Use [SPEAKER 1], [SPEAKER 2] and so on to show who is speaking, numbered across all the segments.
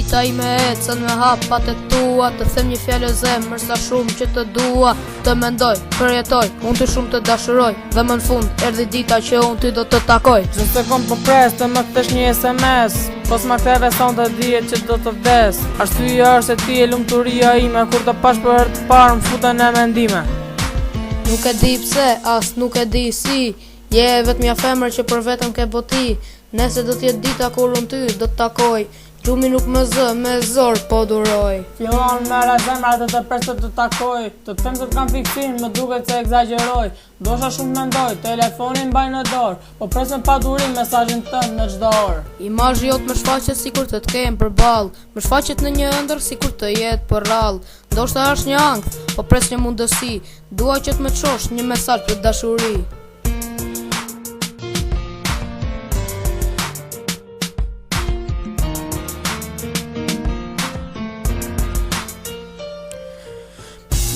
[SPEAKER 1] Qita i me ecën me hapat e tua, të them një fjallë zemër sa shumë që të dua. Të mendoj, përjetoj, unë ty shumë të dashuroj, dhe më në fund erdhi dita që unë ty do të takoj.
[SPEAKER 2] Çdo sekond po pres të më kthesh një SMS, pos ma ktheve son të dihet që do të vdes. Arsyeja është se ti e lumturia ime, kur të pash për herë të parë më futen në mendime.
[SPEAKER 1] Nuk e di pse, as nuk e di si, je vetmja femër që për vetëm ke boti. Nese do t'jetë dita kur unë ty do të takoj, gjumi nuk më zë, me zor po duroj.
[SPEAKER 2] Fillon me zemra të pres të takoj, të them se të kam fiksim, më duket se egzagjeroj. Dosha shumë mendoj, telefonin mbaj në dorë, po pres me padurim mesazhin tënd në çdo orë.
[SPEAKER 1] Imazhi jot më shfaqet sikur të kem përballë, më shfaqet në një ëndër sikur të jetë për rrallë. Ndoshta është një ankth, po pres një mundësi, dua që të më çosh një mesazh për dashuri.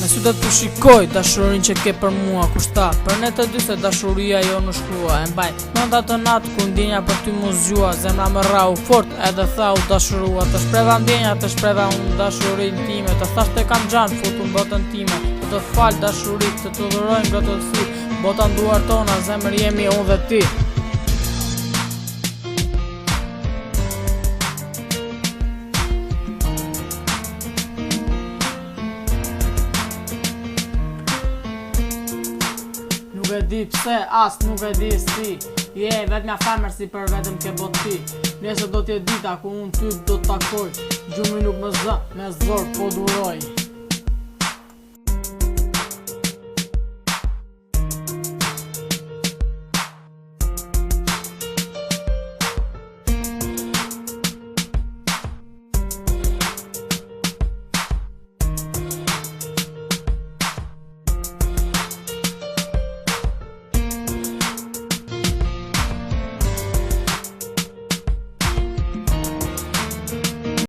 [SPEAKER 2] Me sy do të shikoj dashurinë që ke për mua kushta. Për ne të dy se dashuria jo në shkrua. E mbaj nënda të natë ku ndjenja për ty mu zgjua. Zemra më rrau fort edhe tha u dashurua. Të shpreva ndjenja, të shpreva unë dashurinë time. Të thash të kam gjanë futu në botën time. Të fal dashurit, të të dhurojnë grotësi. Bota nduar tona, zemër jemi unë dhe ti. Nuk e di pse, as nuk e di si, je vetmja femër si për vetëm ke boti. Nesër do t'jetë dita ku unë ty do t'takoj, gjumi nuk më zë, me zor po duroj.